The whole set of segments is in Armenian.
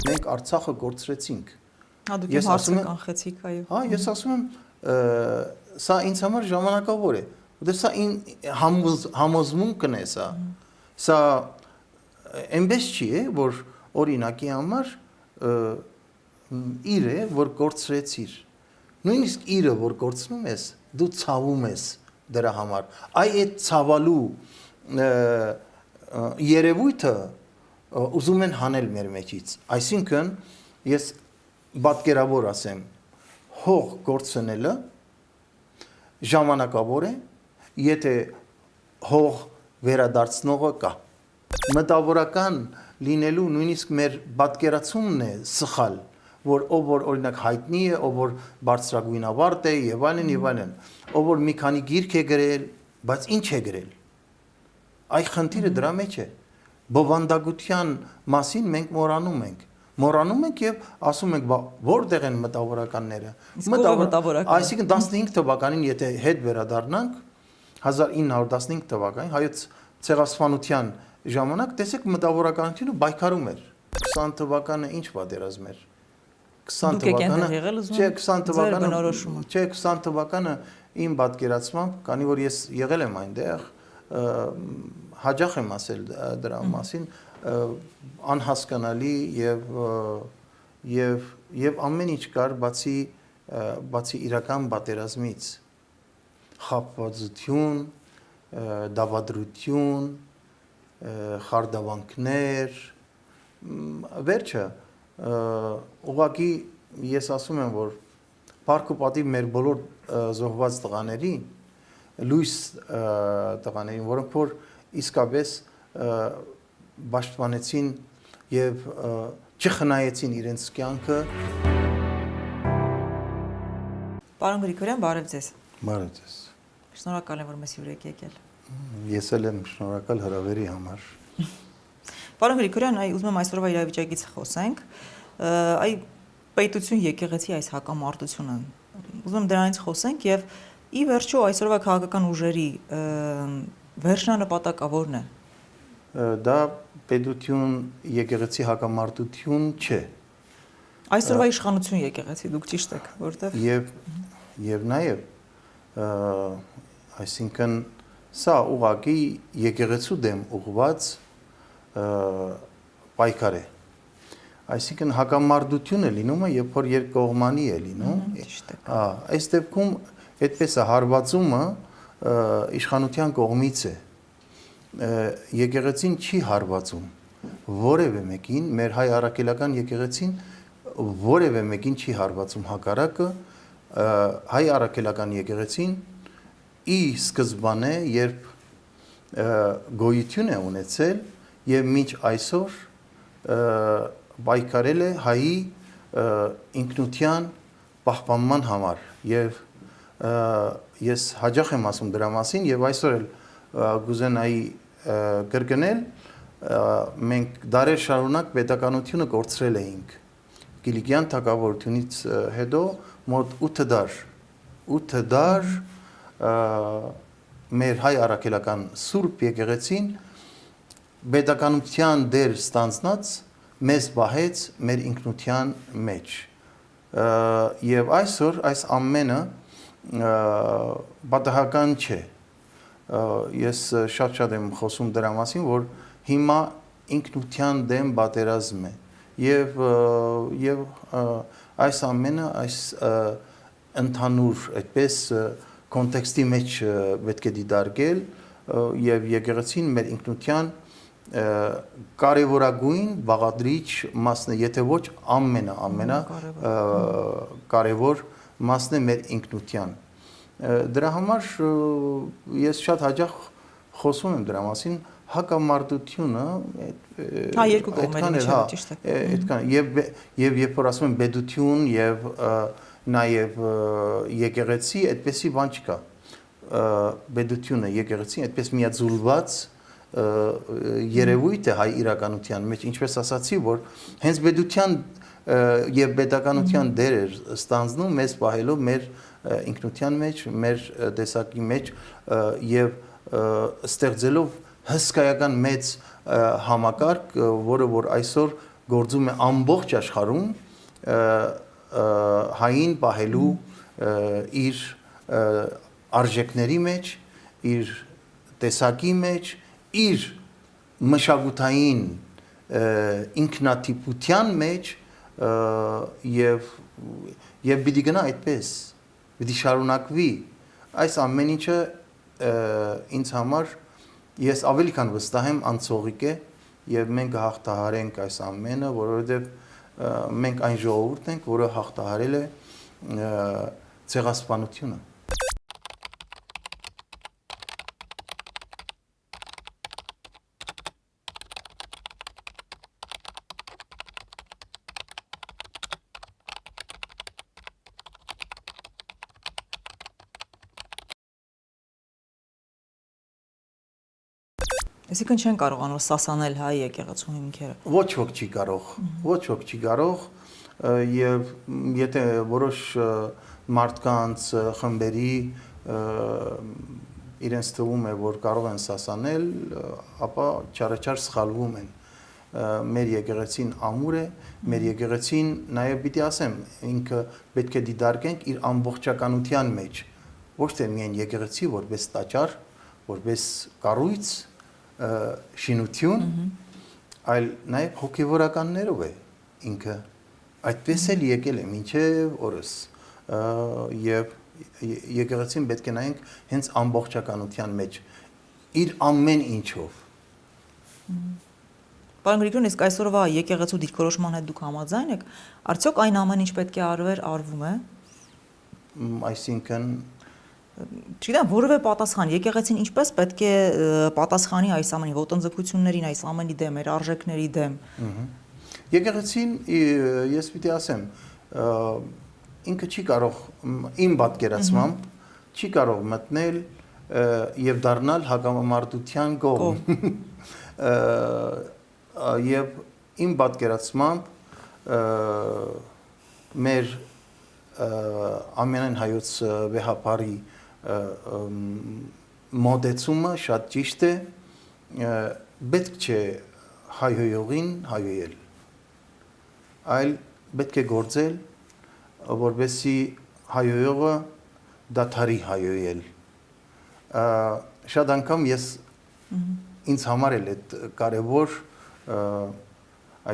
մենք Արցախը կորցրեցինք։ Դուք իմ հարցը կանխեցիք, այո։ Հա, ես ասում եմ, սա ինձ համար ժամանակավոր է, որտեղ սա համոզմունքն է սա։ Սա այնպես չի է, որ օրինակի համար իր է, որ կորցրեցիր։ Նույնիսկ իրը, որ կորցնում ես, դու ցավում ես դրա համար։ Այդ ցավալու երևույթը ուզում են հանել մեր մեջից։ Այսինքն ես պատկերավոր ասեմ, հող կորցնելը ժամանակավոր է, եթե հող վերադարձնողը կա։ Մտավորական լինելու նույնիսկ մեր պատկերացումն է սխալ, որ ով որ օրինակ հայտնի է, ով որ բարձրագույն ավարտ է եւ այլն, ով որ մի քանի գիրք է գրել, բայց ինչ է գրել։ Այ խնդիրը դրա մեջ է։ Բովանդակության մասին մենք մոռանում ենք եւ ասում ենք, որտեղ են մտավորականները։ Այսինքն 15 թվականին, եթե հետ վերադառնանք 1915 թվականին հայոց ցեղասպանության ժամանակ, տեսեք մտավորականությունը բայկարում էր։ 20 թվականը ինչ պատերազմ էր։ 20 թվականը իմ պատկերացմամբ, քանի որ ես եղել եմ այնտեղ, հաճախ եմ ասել դրա մասին, անհասկանալի եւ ամեն ինչ կար բացի իրական պատերազմից, խաբվածություն, դավադրություն, խարդավանքներ, վերջը ուղղակի ես ասում եմ, որ փառք ու պատիվ մեր բոլոր զոհված տղաների, լույս տղաներին, որոնք որ իսկապես պաշտպանեցին եւ չխնայեցին իրենց կյանքը։ Պարոն Գրիգորյան, բարև ձեզ։ Բարև ձեզ։ Շնորհակալ եմ, որ մեզ հյուրեք եկել։ Ես էլ եմ շնորհակալ հրավերի համար։ Պարոն Գրիգորյան, ուզում եմ այսօրվա իրավիճակից խոսենք։ Այ պետություն եկեղեցի այս հակամարտությունը։ Ուզում եմ դրանից խոսենք եւ ի վերջո այսօրվա քաղաքական ուժերի վերջնանպատակավորն է։ Դա պետություն եկեղեցի հակամարտություն չէ։ Այսօրվա իշխանություն եկեղեցի, դուք ճիշտ եք, որտեղ եւ նաեւ այսինքն սա ուղղակի եկեղեցու դեմ ուղղված պայքար է։ Այսինքն հակամարտությունը լինում է, երբ որ երկկողմանի է լինում։ Այս դեպքում այդպես է հարվածումը իշխանության կողմից է։ Եկեղեցին չի հարվածում որևէ մեկին, մեր հայ առաքելական եկեղեցին որևէ մեկին չի հարվածում, հակառակը հայ առաքելական եկեղեցին ի սկզբանե, երբ գոյություն է ունեցել եւ մինչ այսօր պայքարել է հայի ինքնության պահպանման համար եւ ես հաճախ եմ ասում դրա մասին եւ այսօր էլ գուզենայի կրկնել, մենք դարեր շարունակ պետականությունը կորցրել էինք։ Կիլիկյան թագավորությունից հետո մոտ 8 դար մեր հայ առաքելական Սուրբ եկեղեցին պետականության դեր ստանձնած մեզ բահեց մեր ինքնության մեջ։ Եվ այսօր այս ամենը պատահական չէ։ Ես շատ եմ խոսում դրա մասին, որ հիմա ինքնության դեմ պատերազմ է եւ այս ամենը այս ընդհանուր այդպես կոնտեքստի մեջ պետք է դիտարկել եւ եկեղեցին մեր ինքնության կարևորագույն բաղադրիչ մասն է, եթե ոչ ամենա կարևոր մասն է մեր ինքնության։ Դրա համար ես շատ հաճախ խոսում եմ դրա մասին, հակամարտությունը երկու կողմերի միջև ճիշտ է։ Այդքան եւ երբ որ ասում եմ պետություն եւ նաեւ եկեղեցի, այդպեսի բան չկա։ Պետությունը, եկեղեցին այդպես միաձուլված երևույթ է հայ իրականության մեջ, ինչպես ասացի, որ հենց պետության եւ պետականության դեր էր ստանձնում մեզ պահելով մեր ինքնության մեջ, մեր տեսակի մեջ եւ ստեղծելով հսկայական մեծ համակարգ, որը որ այսօր գործում է ամբողջ աշխարհում հային պահելու իր արժեքների մեջ, իր տեսակի մեջ, իր մշակութային ինքնատիպության մեջ եւ պիտի գնա այդպես, պիտի շարունակվի այս ամեն ինչը ինձ համար ես ավելի քան վստահ եմ անցողիկ է եւ մենք հաղթահարենք այս ամենը, որովհետեւ մենք այն ժողովուրդն ենք, որը հաղթահարել է ցեղասպանությունը։ Այսինքն չեն կարողանում սասանել հայ եկեղեցու հիմքերը։ Ոչ ոք չի կարող, ոչ ոք չի կարող եւ եթե որոշ մարդկանց խմբերի իրենց թվում է, որ կարող են սասանել, ապա չարաչար սխալվում են։ Մեր եկեղեցին ամուր է, մեր եկեղեցին նաեւ պիտի ասեմ, ինքը պետք է դիտարկենք իր ամբողջականության մեջ, ոչ թե միայն եկեղեցի որպես տաճար, որպես կառույց շինություն, այլ նաև հոգևորականներով է ինքը այդպես էլ եկել է մինչև օրս եւ եկեղեցին պետք է նայենք հենց ամբողջականության մեջ իր ամեն ինչով։ Պարոն Գրիգորյան, իսկ այսօրվա եկեղեցու դիրքորոշման հետ դուք համաձայն եք, արդյոք այն ամեն ինչ պետք է արվեր, արվում է։ Այսինքն Չգիտեմ, որևէ պատասխան, եկեղեցին ինչպես պետք է պատասխանի այս ամենի ոտնձգություններին, այս ամենի դեմ, իր արժեքների դեմ։ Եկեղեցին ես պիտի ասեմ, ինքը չի կարող իմ պատկերացմամբ չի կարող մտնել եւ դառնալ հակամարտության կողմ։ Եվ իմ պատկերացմամբ մեր ամենայն հայոց վեհապարի մոդեցումը շատ ճիշտ է, պետք չէ հայհոյողին հայոյել, այլ պետք է գործել, որպեսզի հայոյողը դադարի հայոյել։ Շատ անգամ ես ինձ համար էլ այդ կարևոր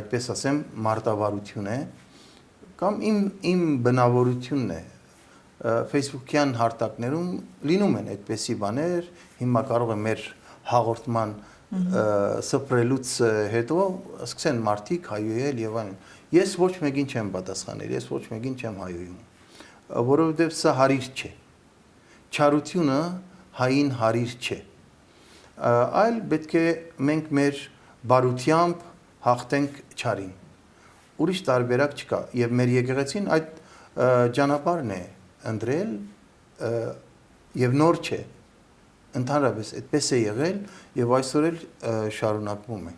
այդպես ասեմ մարտավարություն է կամ իմ բնավորությունն է Facebook-յան հարթակներում լինում են այդպիսի բաներ, հիմա կարող է մեր հաղորդման սփռելուց հետո սկսեն մարդիկ հայոյել եւ այլն։ Ես ոչ մեկին չեմ պատասխանել, ես ոչ մեկին չեմ հայոյում, որովհետեւ սա հարիր չէ։ Չարությունը հային հարիր չէ։ Այլ պետք է մենք մեր բարությամբ հաղթենք չարին։ Ուրիշ տարբերակ չկա եւ մեր եկեղեցին այդ ճանապարհն է ընտրել եւ նոր չէ, ընդհանրապես այդպես է եղել եւ այսօր էլ շարունակվում է։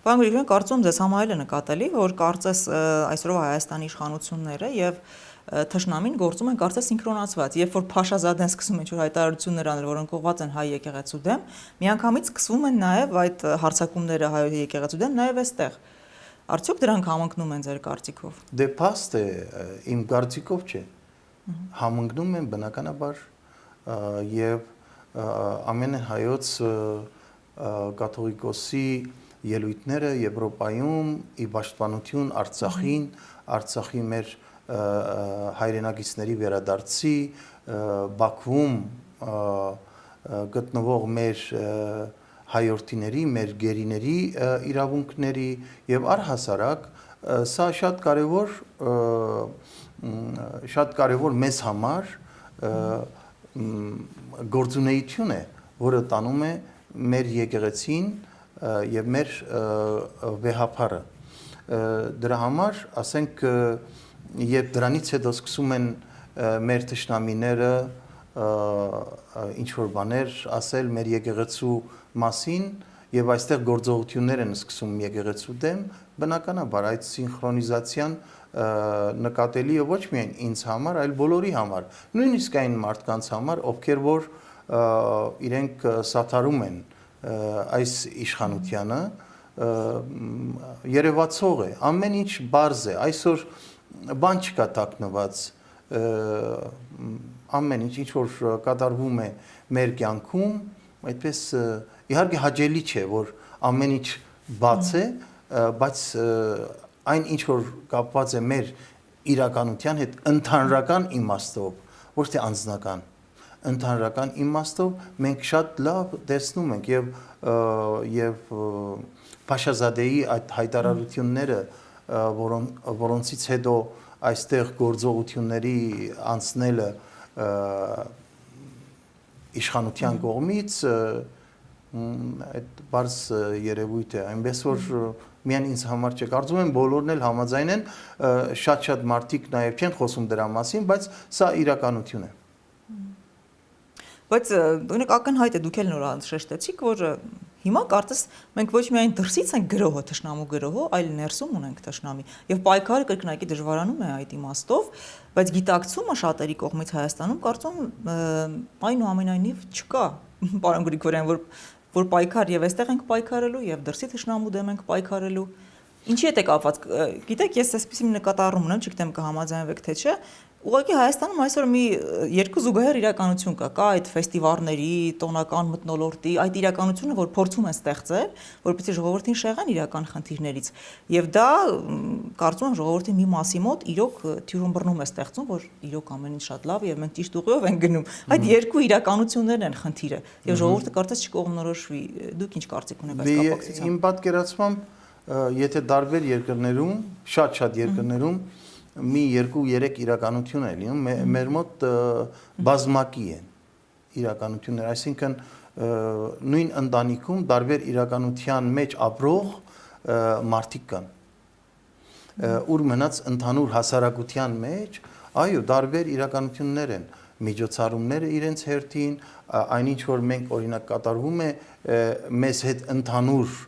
Պարոն Գրիգորյան, կարծում ձեզ համարել է նկատելի, որ կարծես այսօրվա Հայաստանի իշխանությունները եւ թշնամին գործում են կարծես սինխրոնացված, երբ որ Փաշազադեն սկսում է ինչ-որ հայտարարություններ անել, որոնք ուղղված են հայ եկեղեցու դեմ, միանգամից սկսվում են նաեւ այդ հարձակումները հայ եկեղեցու դեմ նաեւ այստեղ։ Արդյոք դրանք համընկնում են ձեր կարծիքով։ Դե փաստ է, իմ կարծիքով չէ։ Համընկնում են բնականաբար եւ ամեն հայոց կաթողիկոսի ելույթները Եվրոպայում ի պաշտպանություն Արցախին, Արցախի մեր հայրենակիցների վերադարձի, Բաքվում գտնվող մեր հայորդիների, մեր գերիների իրավունքների եւ առհասարակ սա շատ կարևոր մեզ համար գործունեություն է, որը տանում է մեր եկեղեցին եւ մեր վեհապարը։ Դրա համար, ասենք, երբ դրանից հետո սկսում են մեր թշնամիները ինչ որ բաներ ասել մեր եկեղեցու մասին եւ այստեղ գործողություններ են սկսում եկեղեցու դեմ, բնականաբար այդ սինխրոնիզացիան նկատելի է ոչ միայն ինձ համար, այլ բոլորի համար, նույնիսկ այն մարդկանց համար, ովքեր որ իրենք սաթարում են այս իշխանությանը երևացող է, ամեն ինչ բարձ է, այսօր բան չկա տակնված, ամեն ինչ որ կատարվում է մեր կյանքում, այդպես իհարկե հաճելի չէ, որ ամեն ինչ բաց է, բայց այն ինչ որ կապված է մեր իրականության հետ ընդհանրական իմաստով, ոչ թե անձնական, ընդհանրական իմաստով մենք շատ լավ տեսնում ենք եւ Փաշազադեի այդ հայտարարությունները, որոնցից հետո այստեղ գործողությունների անցնելը իշխանության կողմից այդ բարձ երևույթ է, այնպես որ միայն ինձ համար չէ, կարծում եմ բոլորն էլ համաձայն են, շատ մարդիկ նաև չեն խոսում դրա մասին, բայց սա իրականություն է։ Բայց օրինակ ակնհայտ է, դուք էլ նոր շեշտեցիք, որ հիմա կարծես մենք ոչ միայն դրսից ենք գրոհը, թշնամու գրոհը, այլ ներսում ունենք թշնամի, եւ պայքարը կրկնակի դժվարանում է այդ իմաստով, բայց գիտակցումը շատերի կողմից Հայաստանում կարծում այնուամենայնիվ չկա, պարոն Գրիգորյան, որ պայքար եւ այստեղ ենք պայքարելու եւ դրսի թշնամու դեմ ենք պայքարելու։ Ինչի հետ է կապված։ Գիտեք, ես այսպեսի նկատառում ունեմ, չգիտեմ կհամաձայնվեք թե չէ, ուղղակի Հայաստանում այսօր մի երկու զուգահեռ իրականություն կա այդ ֆեստիվալների, տոնական մթնոլորտի, այդ իրականությունը, որ փորձում են ստեղծել, որպեսզի ժողովրդին շեղան իրական խնդիրներից, եւ դա կարծում եմ ժողովրդի մի մասի մոտ իրոք թյուրըմբռնում է ստեղծում, որ իրոք ամեն ինչ շատ լավ է եւ մենք ճիշտ ուղիով ենք գնում։ Այդ երկու իրականություններն են խնդիրը եւ ժողովուրդը կարծես չկողմնորոշվի։ Դուք ինչ կարծիք ունեք այս կապակցությամբ։ Իմ պատկերացմամբ, եթե տարբեր երկրներում, շատ երկրներում մի 2-3 իրականություն է լինում, մեր մոտ բազմակի են իրականություններ, այսինքն նույն ընտանիքում տարբեր իրականության մեջ ապրող մարդիկ կան, ուր մնաց ընդհանուր հասարակության մեջ, այո, տարբեր իրականություններ են, միջոցառումները իրենց հերթին, այնինչ որ մենք օրինակ կատարվում է մեզ հետ ընդհանուր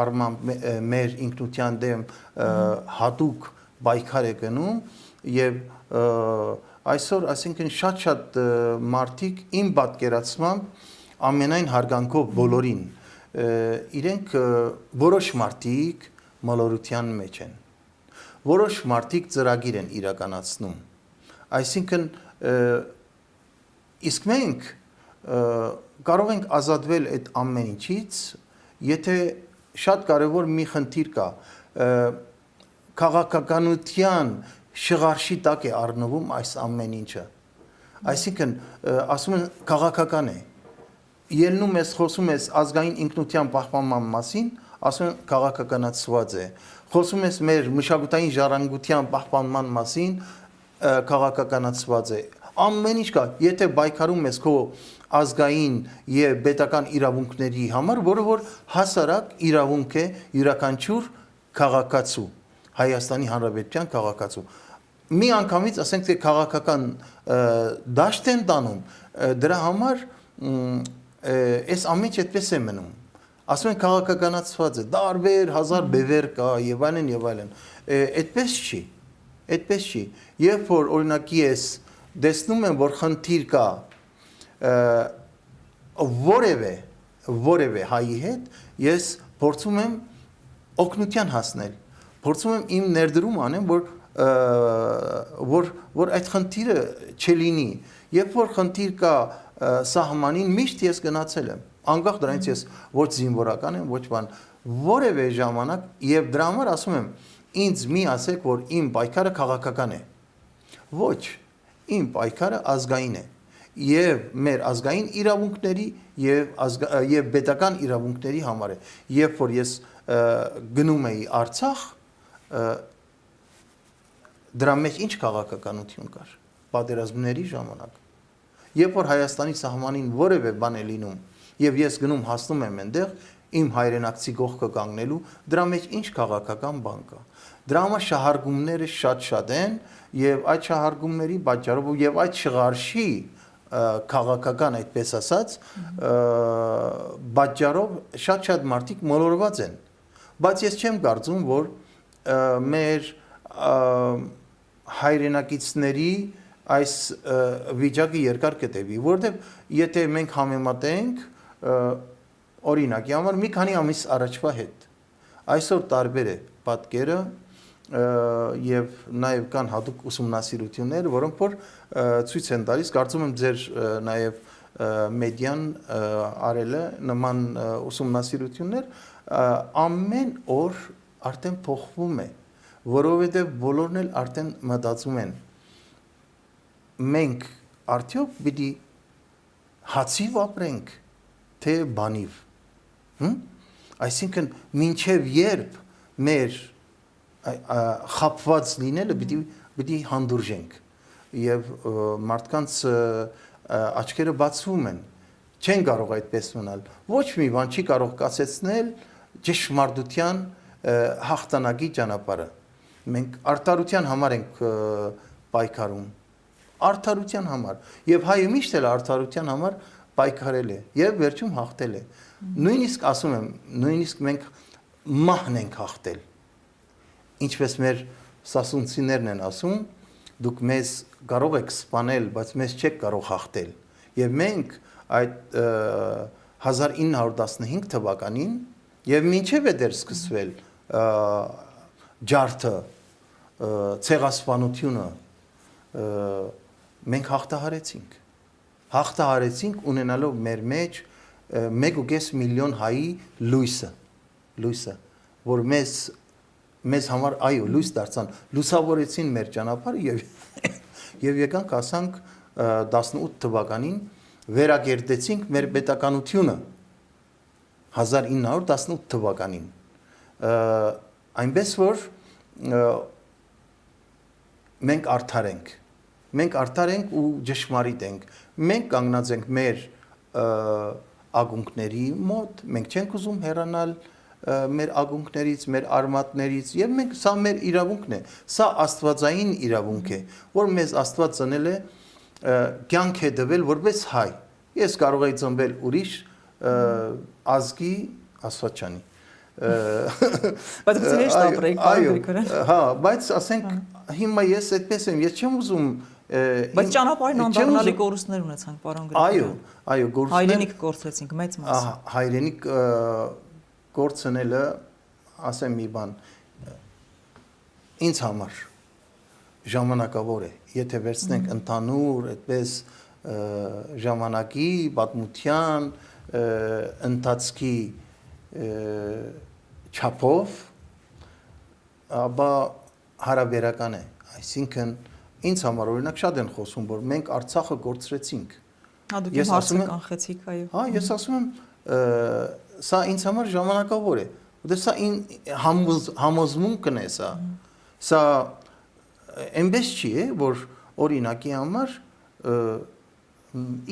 առմամբ մեր ինքնության դեմ հատուկ պայքար է գնում եւ այսօր, այսինքն շատ մարդիկ իմ պատկերացմամբ ամենայն հարգանքով բոլորին իրենք որոշ մարդիկ մոլորության մեջ են, որոշ մարդիկ ծրագիր են իրականացնում, այսինքն իսկ մենք կարող ենք ազատվել այդ ամեն ինչից, եթե շատ կարևոր մի խնդիր կա, քաղաքականության շղարշի տակ է առնվում այս ամեն ինչը, այսինքն ասում են քաղաքական է, ելնում ես, խոսում ես ազգային ինքնության պահպանման մասին, ասում են քաղաքականացված է, խոսում ես մեր մշակութային ժառանգության պահպանման մասին, քաղաքականացված է, ամեն ինչ կա, եթե պայքարում ես քո ազգային եւ պետական իրավունքների համար, որը որ հասարակ իրավունք է յուրաքանչյուր քաղաքացու, Հայաստանի Հանրապետության քաղաքացու։ Մի անգամից ասենք թե քաղաքական դաշտ են տանում, դրա համար այս ամեն ինչ այդպես է մնում։ Ասում են քաղաքականացված է, տարբեր հազար բևեր կա եւ այլն, այդպես չի, այդպես չի։ Երբ որ օրինակ ես տեսնում եմ, որ խնդիր կա որևէ հայի հետ, ես փորձում եմ օգնության հասնել, փորձում եմ իմ ներդրում անեմ, որ այդ խնդիրը չլինի, երբ որ խնդիր կա սահմանին, միշտ ես գնացել եմ, անկախ դրանից ես ոչ զինվորական եմ, ոչ բան, որևէ ժամանակ եւ դրա համար ասում եմ, ինձ մի ասեք, որ իմ պայքարը քաղաքական է, ոչ, իմ պայքարը ազգային է, եւ մեր ազգային իրավունքների եւ պետական իրավունքների համար է, երբ որ ես գնում էի Արցախ, դրա մեջ ինչ քաղաքականություն կար, պատերազմների ժամանակ, երբ որ Հայաստանի սահմանին որևէ բան է լինում, եւ ես գնում հասնում եմ այնտեղ, իմ հայրենակցի կողքը կանգնելու, դրա մեջ ինչ քաղաքական բան կա։ Դրա համար շահարկումները շատ են եւ այդ շահարկումների պատճառով եւ այդ շղարշի քաղաքական այդպես ասած պատճառով շատ մարդիկ մոլորված են։ Բայց ես չեմ կարծում, որ մեր հայրենակիցների այս վիճակը երկար կտևի, որովհետեւ եթե մենք համեմատենք օրինակի համար մի քանի ամիս առաջվա հետ, Այսօր տարբեր է պատկերը եւ նաեւ կան հատուկ ուսումնասիրություններ, որոնք որ ցույց են տալիս, կարծում եմ ձեր նաեւ մեդիան արել է նման ուսումնասիրություններ, ամեն օր արդեն փոխվում է, որովհետեւ բոլորն էլ արդեն մտածում են մենք արդյոք պիտի հացիվ ապրենք, թե բանիվ, այսինքն մինչև երբ մեր խապված լինելը պիտի հանդուրժենք եւ մարդկանց աչքերը բացվում են, չեն կարող այդպես մնալ, ոչ մի բան չի կարող կասեցնել ճշմարտության հաղթանակի ճանապարհը, մենք արդարության համար ենք պայքարում, արդարության համար եւ հայը միշտ էլ արդարության համար պայքարել է եւ վերջում հաղթել է, նույնիսկ ասում եմ, նույնիսկ մենք մահն ենք հաղթել, ինչպես մեր սասունցիներն են ասում, դուք մեզ կարող եք սպանել, բայց մեզ չեք կարող հաղթել եւ մենք այդ 1915 թվականին եւ մինչեւ է դեռ սկսվել ջարդը, ցեղասպանությունը մենք հաղթահարեցինք ունենալով մեր մեջ 1.5 միլիոն հայի լույսը, որ մեզ համար այո լույս դարձան, լուսավորեցին մեր ճանապարհը եւ եկանք ասանք 18 թվականին վերակերտեցինք մեր պետականությունը 1918 թվականին այնպես որ մենք արդար ենք ու ճշմարիտ ենք մենք կանգնած ենք մեր ակունքների մոտ մենք չենք ուզում հեռանալ մեր ակունքներից, մեր արմատներից եւ մենք սա մեր իրավունքն է, սա աստվածային իրավունք է, որ մեզ Աստված ծնել է կյանք է տվել որպես հայ։ Ես կարող եի ծնվել ուրիշ ազգի Աստվածչանի։ Բայց ցերեշտ ապրեք, այո, հա, բայց ասենք հիմա ես այդպես եմ, ես չեմ ուզում բայց ճանապարհին անդառնալի կորուստներ ունեցանք, պարոն Գրիգորյան։ Այո, կորուստներ։ Հայրենիք կորցրեցինք մեծ մասը։ Հայրենիք կորցնելը, ասեմ մի բան, ինձ համար ժամանակավոր է, եթե վերցնենք ընդհանուր այդպես ժամանակի, պատմության, ընթացքի չափով, ապա հարաբերական է, այսինքն ինձ համար օրինակ շատ են խոսում, որ մենք Արցախը կորցրեցինք։ Հա, դուք իմ հարցը կանխեցիք, այո։ Հա, ես ասում եմ, սա ինձ համար ժամանակավոր է, որտեղ սա համոզմունքն է սա։ Սա այնպես չի է, որ օրինակի համար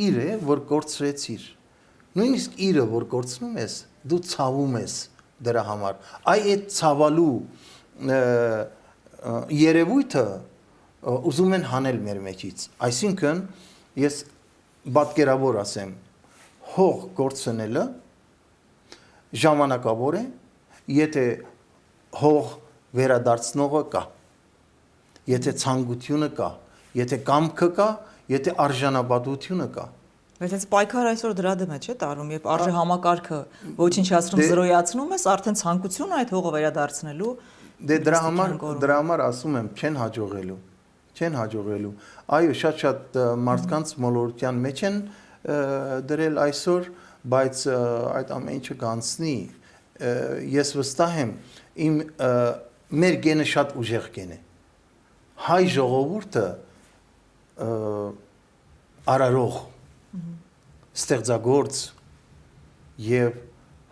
իր է, որ կորցրեցիր։ Նույնիսկ իրը, որ կորցնում ես, դու ցավում ես դրա համար։ Այդ ցավալու երևույթը ուզում են հանել մեր մեջից։ Այսինքն ես պատկերավոր ասեմ, հող կորցնելը ժամանակավոր է, եթե հող վերադարձնողը կա, եթե ցանկությունը կա, եթե կամքը կա, եթե արժանապատվությունը կա։ Բայց այս պայքարը այսօր դրա դեմ է, չէ՞ տարվում, երբ արժե համակարգը ոչնչացնում, զրոյացնում ես, արդեն ցանկությունը այդ հողը վերադարձնելու։ Դե դրա համար ասում եմ, չեն հաջողելու։ Այո, շատ մարդկանց մոլորության մեջ են դրել այսօր, բայց այդ ամեն ինչը կանցնի։ Ես վստահ եմ, մեր գենը շատ ուժեղ գեն է։ Հայ ժողովուրդը արարող, ստեղծագործ եւ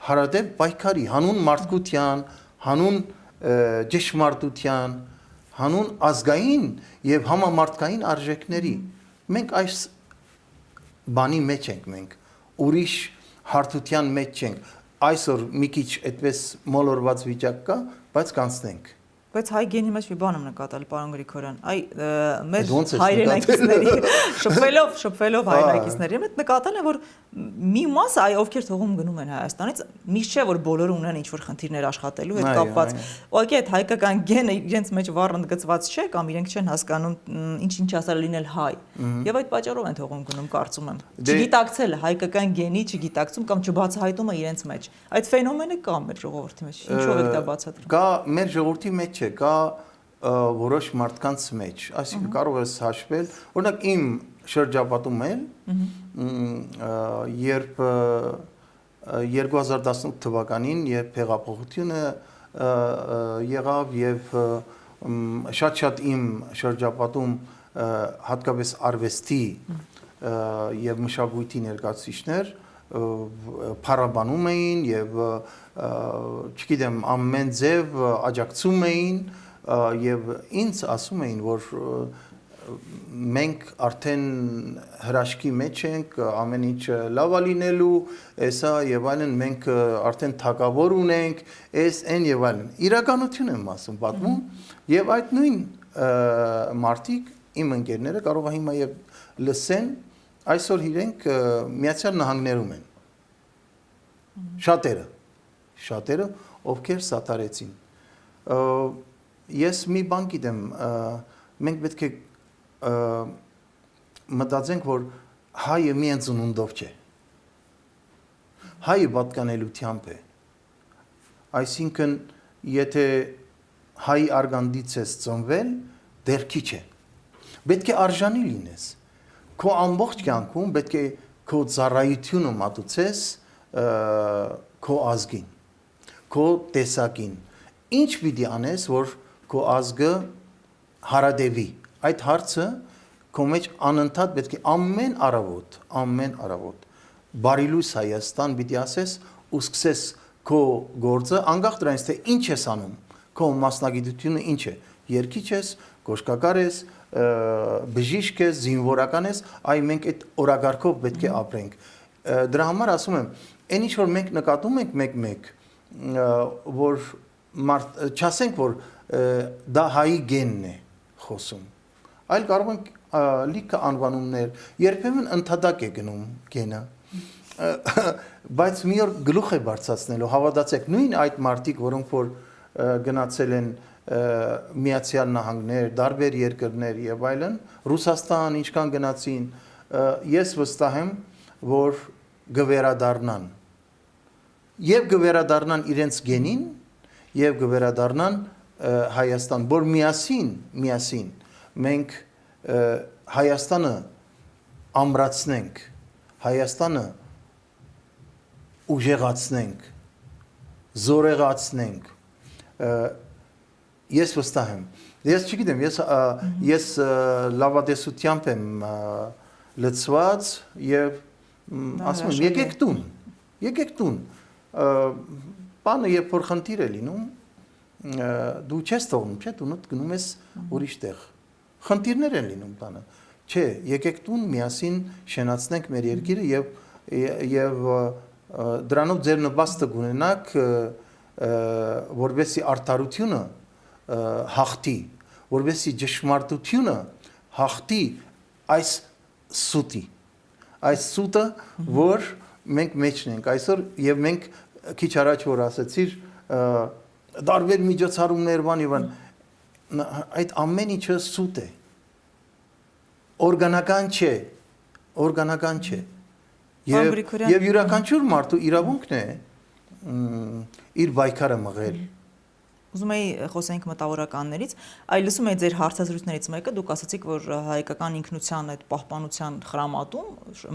հարադեպ պայքարի հանուն մարդկության, հանուն ճշմարտության, հանուն ազգային եւ համամարտկային արժեքների։ Մենք այս բանի մեջ ենք մենք, ուրիշ հարթության մեջ չենք։ Այսօր մի քիչ այդպես մոլորված վիճակ կա, բայց կանցնենք։ Բայց հայ գենի մեջ մի բան եմ նկատել, պարոն Գրիգորյան, մեր ոնց ես հայրենակիցների շփվելով հայրենակիցների հետ նկատել եմ, որ մի մասը ովքեր թողում գնում են Հայաստանից, միշտ չէ որ բոլորը ունեն ինչ-որ խնդիրներ աշխատելու հետ կապված։ Ուղղակի այդ հայկական գենը իրենց մեջ վառ ընդգծված չէ կամ իրենք չեն հասկանում ինչ ասել լինել հայ։ Եվ այդ պատճառով են թողում գնում, կարծում եմ։ Չգիտակցել հայկական գենի, չգիտակցում կամ չբացահայտումը իրենց մեջ։ Այդ ֆենոմենը կա մեր ժողովրդի մեջ։ Ինչով եք դա բացատրում։ Կա մեր ժողովրդի մեջ չէ, կա որոշ մարդկանց մեջ, այսինքն կարող ես հաշվել, օրինակ իմ շրջապատում էլ երբ 2018 թվականին երբ հեղափոխությունը եղավ եւ շատ իմ շրջապատում հատկապես արվեստի եւ մշակույթի ներկայացուցիչներ փառաբանում էին եւ չգիտեմ ամեն ձև աջակցում էին եւ ինձ ասում էին որ մենք արդեն հրաշքի մեջ ենք ամեն ինչ լավ է լինելու էսա եւ այլն մենք արդեն թակավոր ունենք էս այն եւ այլն իրականություն եմ ասում պատմում եւ այդ նույն մարդիկ իմ ընկերները կարող է հիմա եւ լսեն այսօր իրենք Միացյալ Նահանգներում են շատերը ովքեր սատարեցին ես մի բան գիտեմ մենք պետք է մտածենք որ հայը միայն ծնունդով չէ հայը պատկանելությամբ է այսինքն եթե հայ արգանդից ես ծնվել դերքի չէ պետք է արժանի լինես քո ամբողջ կյանքում պետք է քո ծառայությունը մատուցես քո ազգին քո տեսակին ինչ պիտի անես որ քո ազգը հարադեվի այդ հարցը քո մեջ անընդհատ պետք է ամեն առավոտ բարի լույս Հայաստան պիտի ասես ու սկսես քո գործը անկախ դրանից թե ինչ ես անում քո մասնագիտությունը ինչ է երգիչ ես գոշկակար ես բժիշկ ես զինվորական ես այ մենք այդ օրակարգով պետք է ապրենք դրա համար ասում եմ այն ինչ որ մենք նկատում ենք մեկ որ չասենք որ դա հայի գենն է խոսում այլ կարող ենք լիքը անվանումներ երբեմն ընդհատակ է գնում գենը բայց մի օր գլուխ է բարձրացնելու հավատացեք նույն այդ մարդիկ որոնք որ գնացել են Միացյալ Նահանգներ տարբեր երկրներ եւ այլն Ռուսաստան ինչքան գնացին ես վստահ եմ որ գվերադառնան եւ գվերադառնան իրենց գենին եւ գվերադառնան Հայաստան որ միասին մենք Հայաստանը ամրացնենք Հայաստանը ուժեղացնենք զորեղացնենք ես վստահ եմ ես չգիտեմ ես լավատեսությամբ եմ լցված եւ ասում եմ եկեք տուն բանը երբ որ խնդիր է լինում դու չես թողնում չէ տունդ գնում ես ուրիշ տեղ խնդիրներ են լինում տանը չէ եկեք տուն միասին շենացնենք մեր երկիրը եւ դրանով ձեր նպաստը կունենաք որովհետեւ արդարությունը հաղթի որովհետեւ ճշմարտությունը հաղթի այս սուտը որ մենք մեջն ենք այսօր եւ մենք քիչ առաջ որ ասացիր տարբեր միջոցառումներ բան եւ այդ ամեն ինչը սուտ է օրգանական չէ եւ յուրաքանչյուր մարդու իրավունքն է իր բայկարը մղել Ուզում էի խոսենք մտավորականներից, այլ լսում էի ձեր հարցազրույցներից մեկը, դուք ասացիք, որ հայկական ինքնության այդ պահպանության խրամատում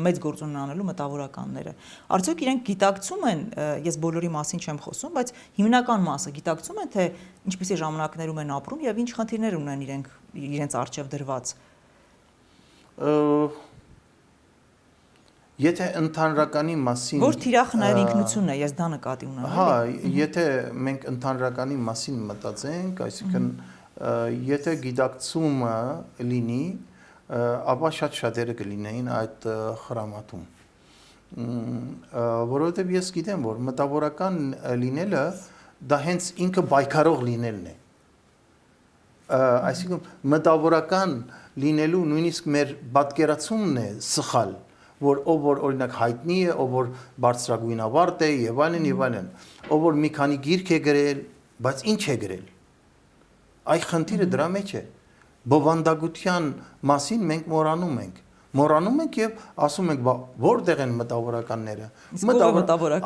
մեծ գործ ունեն անելու մտավորականները։ Արդյոք իրենք գիտակցում են, ես բոլորի մասին չեմ խոսում, բայց հիմնական մասը գիտակցում են, թե ինչպիսի ժամանակներում են ապրում եւ ինչ խնդիրներ ունեն իրենց առջև դրված։ Եթե ընդհանրականի մասին Որ թիրախներ ինքնությունն է, ես դա նկատի ունեմ։ Հա, եթե մենք ընդհանրականի մասին մտածենք, այսինքն եթե գիտակցումը լինի, ապա շատերը կլինեին այդ խրամատում։ Որովհետև ես գիտեմ, որ մտավորական լինելը դա հենց ինքը բայկարող լինելն է։ այսինքն մտավորական լինելու նույնիսկ մեր պատկերացումն է սխալ, որ ով որ օրինակ հայտնի է, ով որ բարձրագույն ավարտ է եւ այլն, ով որ մի քանի գիրք է գրել, բայց ինչ է գրել։ Այ խնդիրը դրա մեջ է։ Բովանդակության մասին մենք մոռանում ենք եւ ասում ենք, որտեղ են մտավորականները։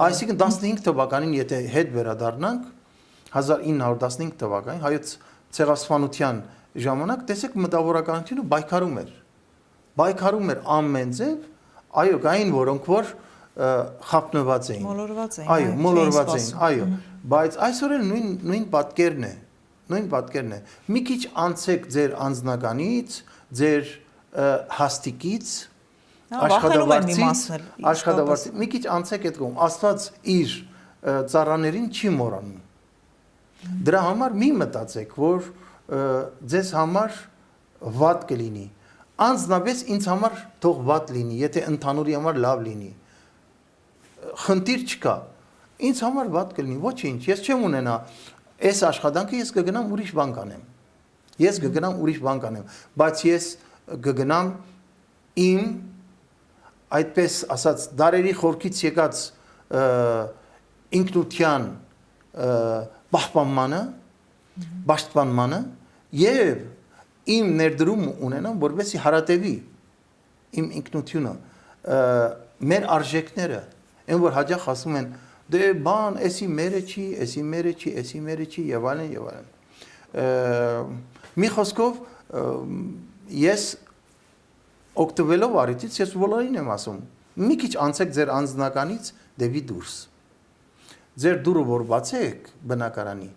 Այսինքն 15 թվականին, եթե հետ վերադառնանք 1915 թվականին հայոց ցեղասպանության ժամանակ, տեսեք մտավորականությունը պայքարում էր ամեն ձև, այո, կային որոնք որ խափնված էին։ Մոլորված էին, այո, բայց այսօր էլ նույն պատկերն է։ Մի քիչ անցեք ձեր անձնականից, ձեր հաստիկից, աշխատավարձից, մի քիչ անցեք այդ կողմ, Աստված իր ծառաներին չի մոռանում։ Դրա համար մի մտածեք, որ ձեզ համար վատ կլինի։ Անձնապես ինձ համար թող վատ լինի, եթե ընդհանուրի համար լավ լինի։ Խնդիր չկա։ Ինձ համար վատ կլինի, ոչինչ, ես չեմ ունենա այս աշխատանքը, ես կգնամ ուրիշ բան կանեմ։ Բայց ես կգնամ իմ այդպես ասած դարերի խորքից եկած ինքնության պաշտպանմանը եւ իմ ներդրումը ունենամ, որովհետեւ հարատևի իմ ինքնությունը, մեր արժեքները, այն որ հաջող ասում են, դե բան, էսի մերը չի եւ այլն։ Մի խոսքով ես օգտվելով առիթից ես բոլորին եմ ասում, մի քիչ անցեք ձեր անձնականից դեպի դուրս։ Ձեր դուրը որ բացեք բնակարանի,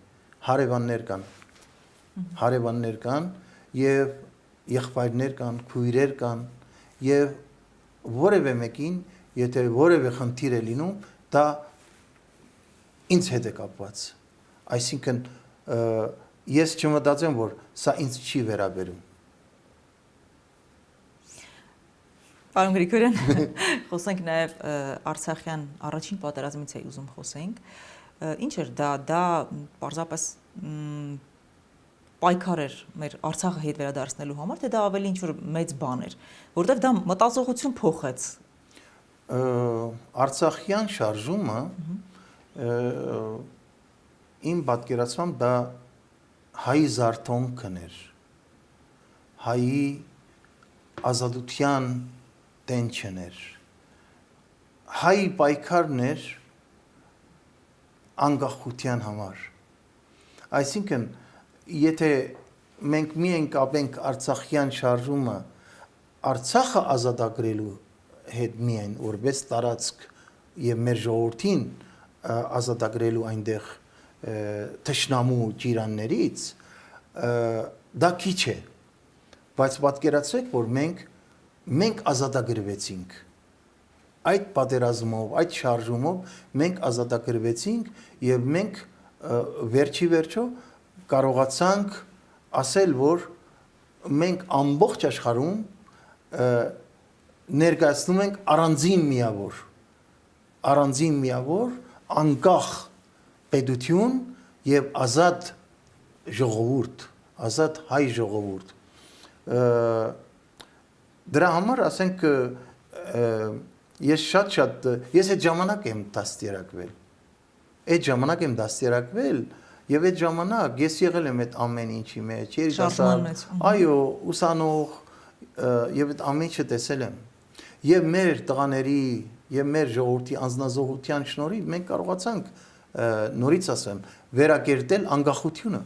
հարևաններ կան եւ եղբայրներ կան, քույրեր կան եւ որևէ մեկին, եթե որևէ խնդիր է լինում, դա ինձ հետ է կապված։ Այսինքն ես չմտածեմ, որ սա ինձ չի վերաբերում։ Պարոն Գրիգորյան, խոսենք նաև Արցախյան առաջին պատերազմից էի ուզում խոսենք։ Ինչ էր դա պարզապես պայքար էր մեր Արցախը հետ վերադարձնելու համար, թե դա ավելի ինչ-որ մեծ բան էր, որովհետև դա մտածողություն փոխեց։ Արցախյան շարժումը իմ պատկերացմամբ դա հայի զարթոնքն էր, հայի ազատության տենչն էր, հայի պայքարն էր անկախության համար։ Այսինքն, եթե մենք միայն կապենք Արցախյան շարժումը Արցախը ազատագրելու հետ միայն, որպես տարածք եւ մեր ժողովրդին ազատագրելու այնտեղ թշնամու ճիրաններից, դա քիչ է, բայց պատկերացրեք, որ մենք ազատագրվեցինք այդ պատերազմով, այդ շարժումով մենք ազատագրվեցինք եւ մենք վերջի վերջո կարողացանք ասել, որ մենք ամբողջ աշխարհում ներկայացնում ենք առանձին միավոր անկախ պետություն եւ ազատ ժողովուրդ, ազատ հայ ժողովուրդ։ Դրա համար ասենք ես այդ ժամանակ եմ դաստիարակվել եւ այդ ժամանակ ես եղել եմ այդ ամեն ինչի մեջ, երիտասարդ, այո, ուսանող եւ այդ ամեն ինչը տեսել եմ։ Եվ մեր տղաների եւ մեր ժողովրդի անձնազոհության շնորհիվ մենք կարողացանք նորից ասեմ վերակերտել անկախությունը։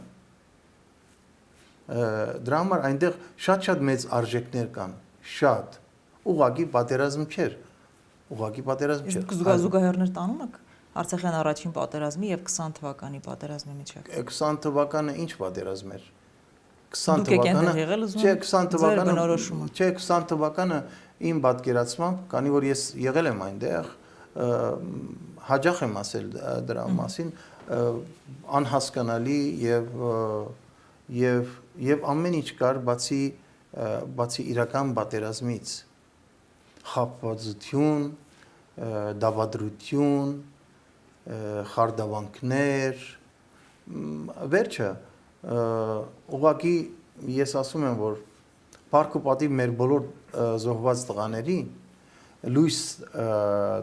Դրա համար այնտեղ շատ մեծ արժեքներ կան, շատ ուղղակի պատերազմ չէր։ Զուգահեռներ տանում եք Արցախյան առաջին պատերազմի եւ 20 թվականի պատերազմի միջեւ։ 20 թվականը ինչ պատերազմ էր։ 20 թվականը իմ պատկերացմամբ, քանի որ ես եղել եմ այնտեղ, հաճախ եմ ասել դրա մասին, անհասկանալի եւ ամեն ինչ կար բացի իրական պատերազմից, խաբվածություն, դավադրություն, խարդավանքներ, վերջը ուղղակի ես ասում եմ, որ Փառք ու պատիվ մեր բոլոր զոհված տղաներին, լույս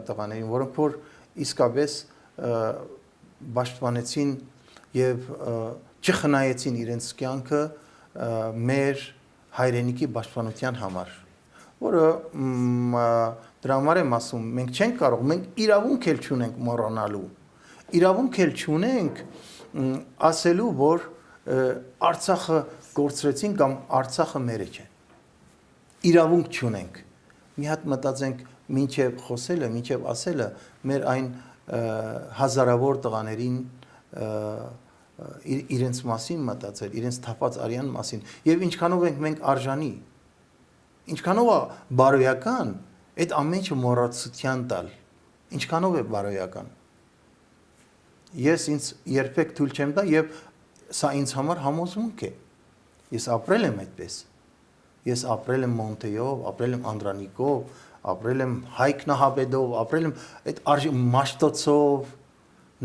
տղաներին, որոնք որ իսկապես պաշտպանեցին եւ չխնայեցին իրենց կյանքը մեր հայրենիքի պաշտպանության համար, որը դրա համար եմ ասում, մենք չենք կարող, մենք իրավունք էլ չունենք մոռանալու, իրավունք էլ չունենք ասելու, որ Արցախը կորցրեցին կամ Արցախը մերը չէ։ Իրավունք չունենք։ Մի հատ մտածենք, մինչև խոսելը, մինչև ասելը, մեր այն հազարավոր տղաներին իրենց մասին մտածել, իրենց թափած արյան մասին, եւ ինչքանով ենք մենք արժանի, ինչքանով է բարոյական այդ ամեն ինչը մոռացության տալ, ինչքանով է բարոյական։ Ես ինձ երբեք թույլ չեմ տա եւ սա ինձ համար համոզմունք է։ Ես ապրել եմ այդպես։ Ես ապրել եմ Մոնտեյով, ապրել եմ Անդրանիկով, ապրել եմ Հայկ Նահապետով, ապրել եմ այդ Մաշտոցով,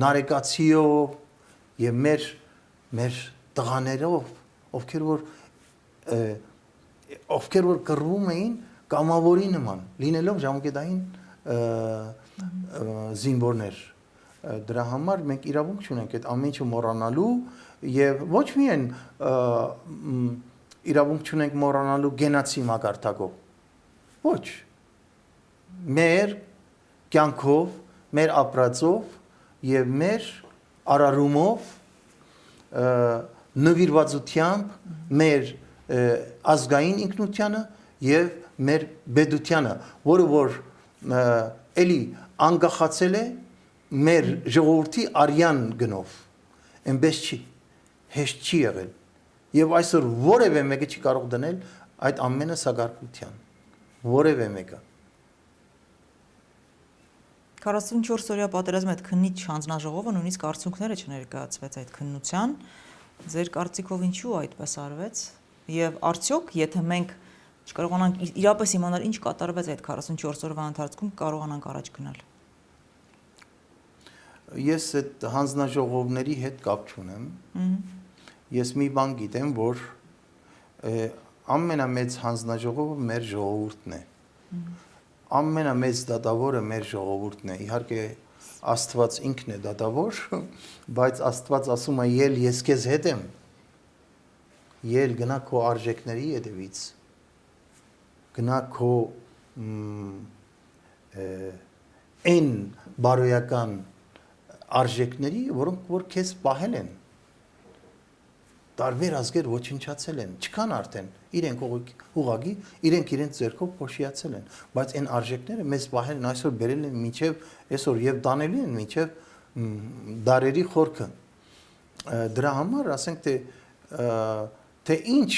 Նարեկացիով եւ մեր տղաներով, ովքեր որ կռվում էին կամավորի նման, լինելով ժամկետային զինվորներ։ Դրա համար մենք իրավունք չունենք այդ ամեն ինչը մոռանալու եւ ոչ միայն իրավունք չունենք մոռանալու գենացի մակարդակով։ Ոչ։ Մեր կյանքով, մեր ապրածով եւ մեր արարումով նվիրվածությամբ մեր ազգային ինքնությանը եւ մեր բեդությանը, որը որ էլի անկախացել է մեր ժողովրդի արյան գնով, այնպես չի, հեշտ չի եղել, եւ այսօր որևէ մեկը չի կարող դնել այդ ամենը սակարկության, որևէ մեկը։ 44-օրյա պատերազմի այդ քննիչ հանձնաժողովը նույնիսկ արդյունքները չներկայացվեց այդ քննության, ձեր կարծիքով ինչու այդպես արվեց, եւ արդյոք եթե մենք չկարողանանք իրապես իմանալ ինչ կատարվեց այդ 44 օրվա ընթացքում, կարողանանք առաջ գնալ։ Ես այդ հանձնաժողովների հետ կապ չունեմ։ Ես մի բան գիտեմ, որ ամենամեծ հանձնաժողովը մեր ժողովուրդն է։ Ամենամեծ դատավորը մեր ժողովուրդն է։ Իհարկե Աստված ինքն է դատավոր, բայց Աստված ասում է՝ «Ել ես քեզ հետ եմ»։ Ել գնա քո արժեքների հետևից։ Գնա քո այն բարոյական արժեքների, որոնք որ քեզ պահել են, տարբեր ազգեր ոչնչացել են, չկան արդեն, իրենք ուղղակի, իրենք իրենց ձեռքով փոշիացել են, բայց այն արժեքները մեզ պահել են, այսօր բերել են մինչև այսօր եւ դանելու են մինչև դարերի խորքը։ Դրա համար ասենք թե ինչ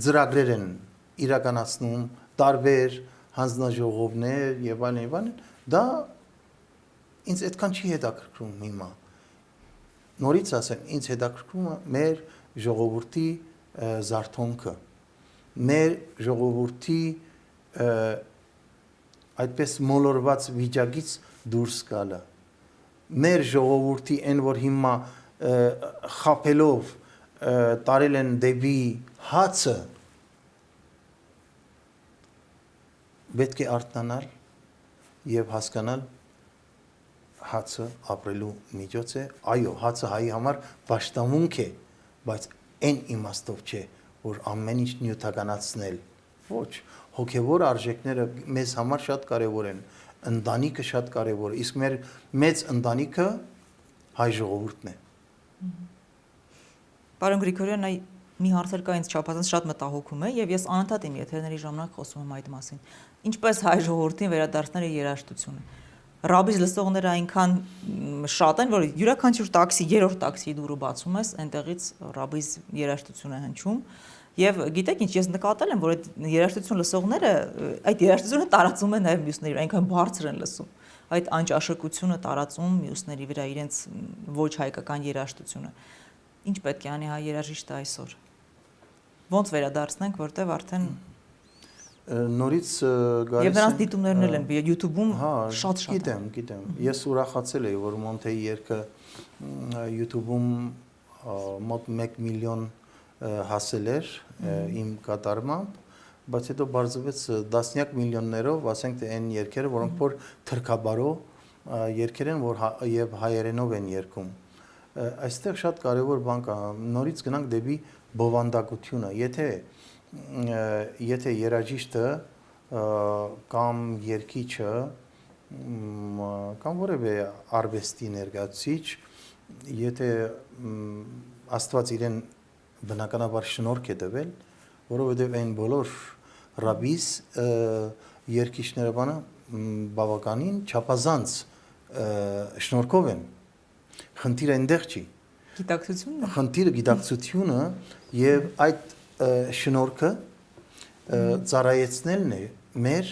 ծրագրեր են իրականացնում տարբեր հանձնաժողովներ եւ այլն, դա ինձ այդքան չի հետաքրքրում հիմա։ Նորից ասեմ, ինձ հետաքրքրում է մեր ժողովրդի զարթոնքը, մեր ժողովրդի այդպես մոլորված վիճակից դուրս գալը, մեր ժողովրդի այն որ հիմա խափելով տարել են դեպի հացը, պետք է արթնանալ եւ հասկանալ հացը ապրելու միջոց է, այո, հացը հայի համար պաշտամունք է, բայց այն իմաստով չէ, որ ամեն ինչ նյութականացնել, ոչ, հոգևոր արժեքները մեզ համար շատ կարևոր են, ընտանիքը շատ կարևոր է, իսկ մեր մեծ ընտանիքը հայ ժողովուրդն է։ Պարոն Գրիգորյան, մի հարց կա ինձ չափազանց շատ մտահոգում է եւ ես անընդհատ իմ եթերների ժամանակ խոսում եմ այդ մասին։ Ինչպես հայ ժողովրդին վերադարձնել իր երաժշտությունը։ Ռաբիզ լսողները այնքան շատ են, որ յուրաքանչյուր տաքսի, երրորդ տաքսի դուրը բացում ես, այնտեղից ռաբիզ երաժշտություն է հնչում։ Եվ գիտեք ինչ, ես նկատել եմ, որ այդ երաժշտություն լսողները այդ երաժշտությունը տարածում են նաեւ մյուսների, այնքան բարձր են լսում։ Այդ անճաշակությունը տարածում մյուսների վրա իրենց ոչ հայկական երաժշտությունը։ Ինչ պետք է անի հայ երաժիշտը այսօր։ Ոնց վերադարձնենք, որտեվ արդեն նորից գալիս եւ նրանց դիտումներն էլ են YouTube-ում շատ։ Գիտեմ։ Ես ուրախացել եի, որ Մոնտեյի երգը YouTube-ում մոտ 1 միլիոն հասել էր իմ կատարմամբ, բայց հետո բարձվեց դասնյակ միլիոններով, ասենք թե այն երգերը, որոնք որ թրքաբարով երգեր են, որ եւ հայերենով են երգում։ Այստեղ շատ կարևոր բան կա, նորից գնանք դեպի բովանդակությունը, եթե երաժիշտը կամ երգիչը կամ որևէ արվեստի ներկայացուցիչ, եթե Աստված իրեն բնականաբար շնորհք է տվել, որովհետև այն բոլոր ռաբիս երգիչները բանը բավականին չափազանց շնորհքով են։ Խնդիրը այնտեղ չի։ Գիտակցությունն է։ Խնդիրը գիտակցությունը եւ այդ շնորհքը ծառայեցնելն է մեր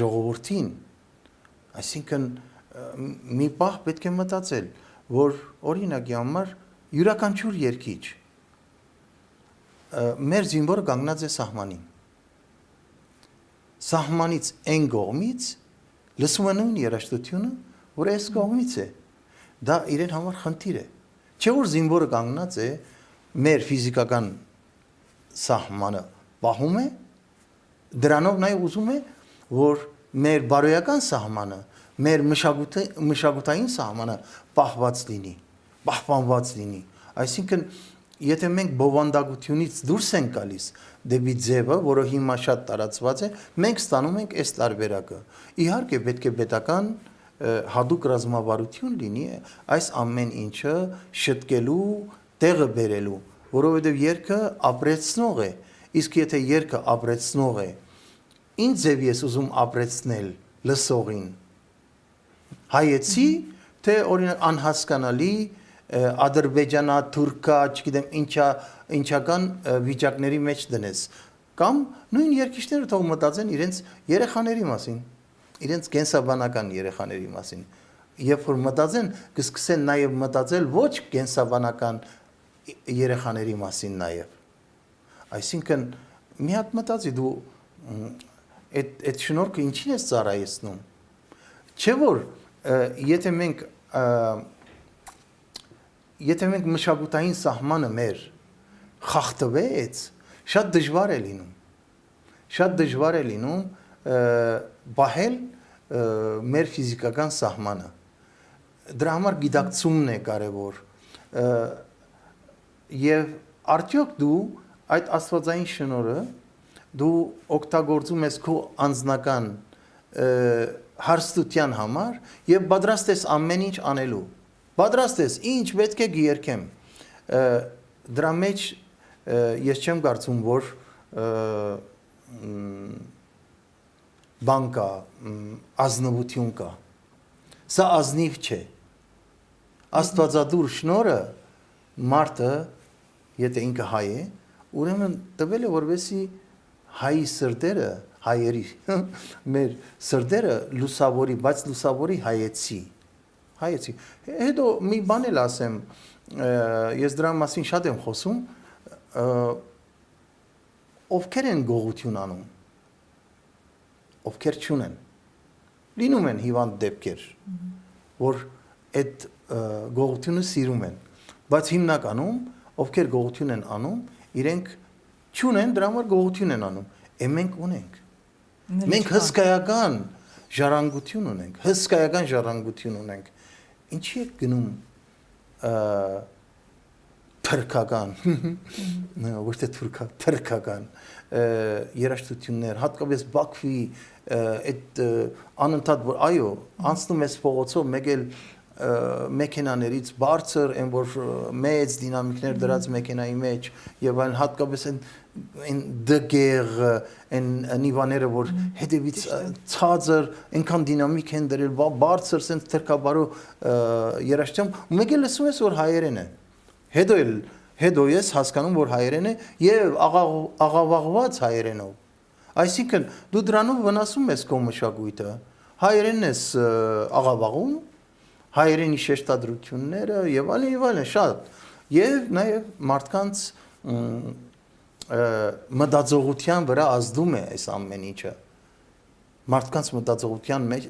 ժողովրդին։ Այսինքն մի պահ պետք է մտածել, որ օրինակի համար յուրաքանչյուր երգիչ մեր զինվորը կանգնած է սահմանին։ Սահմանից այն կողմից լսում է նույն երաժշտությունը, որ այս կողմից է։ Դա իրեն համար խնդիր է։ Չէ որ զինվորը կանգնած է մեր ֆիզիկական սահմանը պահում է, դրանով նաև ուզում է, որ մեր բարոյական սահմանը, մեր մշակութային սահմանը պահված լինի, պահպանված լինի։ Այսինքն, եթե մենք բովանդակությունից դուրս ենք գալիս դեպի ձևը, որը հիմա շատ տարածված է, մենք ստանում ենք այս տարբերակը։ Իհարկե պետք է պետական հատուկ ռազմավարություն լինի այս ամեն ինչը շտկելու, տեղը բերելու, որովհետև երգը ապրեցնող է, իսկ եթե երգը ապրեցնող է, ինչ ձև ես ուզում ապրեցնել լսողին, հայեցի, թե օրինակ անհասկանալի, ադրբեջանա, թուրքա, չգիտեմ ինչական վիճակների մեջ դնես, կամ նույն երգիչները թող մտածեն իրենց երեխաների մասին, իրենց կենսաբանական երեխաների մասին, երբ որ մտածեն, կսկսեն նաև մտածել ոչ կենսաբանական երեխաների մասին նաև։ Այսինքն մի հատ մտածի դու այդ շնորհքը ինչին ես ծառայեցնում։ Չէ որ եթե մենք մշակութային սահմանը մեր խախտվեց, շատ դժվար է լինում։ Շատ դժվար է լինում բահել մեր ֆիզիկական սահմանը։ Դրա համար գիտակցումն է կարևոր։ Եվ արդյոք դու այդ աստվածային շնորհը դու օգտագործում ես քո անձնական հարստության համար եւ պատրաստ ես ամեն ինչ անելու։ Պատրաստ ես, ինչ պետք է գերքեմ։ Դրա մեջ ես չեմ կարծում, որ բան կա, ազնվություն կա։ Սա ազնիվ չէ։ Աստվածադուր շնորհը մարդը, եթե ինքը հայ է, ուրեմն տվել է որովհետեւ հայի սրտերը, հայերի մեր սրտերը լուսավորի, բայց լուսավորի հայեցի։ Հետո մի բան էլ ասեմ, ես դրա մասին շատ եմ խոսում, ովքեր են գողություն անում, ովքեր չունեն։ Լինում են հիվանդ դեպքեր, որ այդ գողությունը սիրում են, բայց հիմնականում ովքեր գողություն են անում, իրենք չունեն, դրա համար գողություն են անում։ Մենք ունենք։ Մենք հսկայական ժառանգություն ունենք, Ինչի է գնում թրքական, ոչ թե թրքական երաժշտություններ, հատկապես Բաքվի այդ անընդհատ որ այո, անցնում ես փողոցով, մեկ էլ մեքենաներից բարձր, այն որ մեծ դինամիկներ դրած մեքենայի մեջ եւ այլն, հատկապես այն դգեր, այն նիվաները, որ հետևից ցածր, այնքան դինամիկ են դրել, բարձր, sense թրքաբարո երաժշտություն, մեկ էլ լսում ես որ հայերեն է։ Հետո ես հասկանում որ հայերեն է եւ աղավաղված հայերենով։ Այսինքն դու դրանով վնասում ես քո մշակույթը։ Հայերենն ես աղավաղում, հայերենի շեշտադրությունները եւ այլն շատ եւ նաեւ մարդկանց մտածողության վրա ազդում է այս ամեն ինչը մարդկանց մտածողության մեջ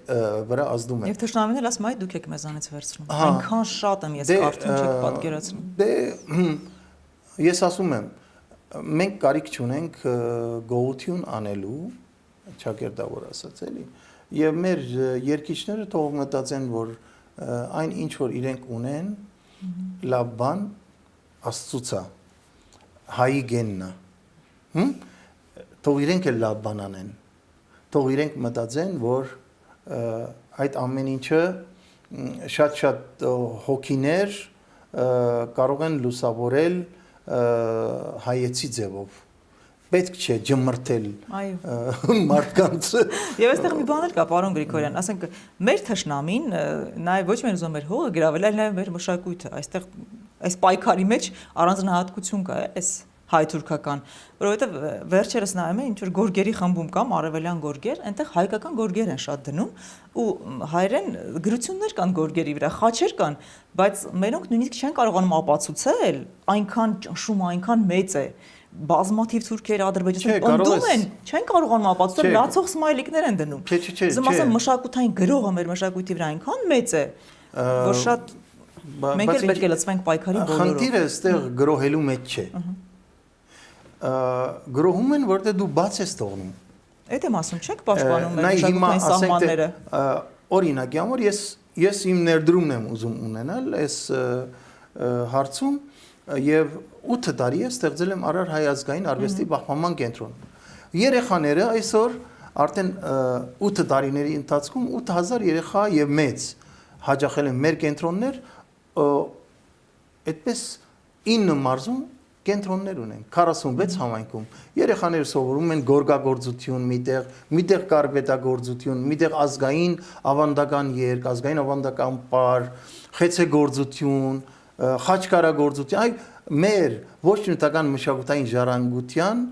վրա ազդում է։ Եվ թշնամին էլ ասում է, դուք եք մեզանից վերցնում։ Ահա։ Այնքան շատ եմ ես կարծում, չեք պատկերացնում։ Դե ես ասում եմ, մենք կարիք չունենք գողություն անելու, ճակերտավոր ասած էլի, եւ մեր երկիչները թող մտածեն, որ այն ինչ որ իրենք ունեն, լավ բան Աստծուց է, հայի գենն է։ Թող իրենք էլ լավ բան անեն։ Թող իրենք մտածեն, որ այդ ամեն ինչը շատ հոգիներ կարող են լուսավորել հայեցի ձևով։ Պետք չէ ջմրթել մարդկանց։ Եվ այստեղ մի բան էլ կա, պարոն Գրիգորյան, ասենք մեր թշնամին նաև ոչ միայն ուզում մեր հողը գրավել, այլ նաև մեր մշակույթը։ Այստեղ այս պայքարի մեջ առանձնահատկություն կա, այս հայ-թուրքական, որովհետև վերջերս նայում եմ ինչ որ գորգերի խմբում կամ արևելյան գորգեր, այնտեղ հայկական գորգեր են շատ դնում ու հայերեն գրություններ կան գորգերի վրա, խաչեր կան, բայց մերոնք նույնիսկ չեն կարողանում ապացուցել, այնքան ճնշում, այնքան մեծ է, բազմաթիվ թուրքեր Ադրբեջանում ընդդում են, չեն կարողանում ապացուցել, լացող սմայլիկներ են դնում։ Ուզում ասեմ մշակութային գրողը մեր մշակույթի վրա այնքան մեծ է, որ շատ մենք էլ պետք է լծվենք պայքարի բոլորով։ Խնդիրը այստեղ գրոհելու մեջ չէ։ Գրոհում են, որտեղ դու բաց ես թողնում։ Այդ եմ ասում, չեք պաշտպանում մեր մշակութային սահմանները։ Օրինակ, համար ես իմ ներդրումն եմ ուզում ունենալ այս հարցում եւ 8 տարի է ստեղծել եմ Արար Հայ ազգային արվեստի պահպանման կենտրոն։ Երեխաները այսօր արդեն 8 տարիների ընթացքում 8000 երեխա եւ մեծ հաջողել են մեր կենտրոններ, այդպես 9 մարզում կենտրոններ ունեն 46 համայնքում երեխաները սովորում են գորգագործություն միտեղ կարպետագործություն միտեղ ազգային ավանդական երգ ազգային ավանդական պար խեցեգործություն խաչքարագործություն այ մեր ոչ նյութական մշակութային ժառանգության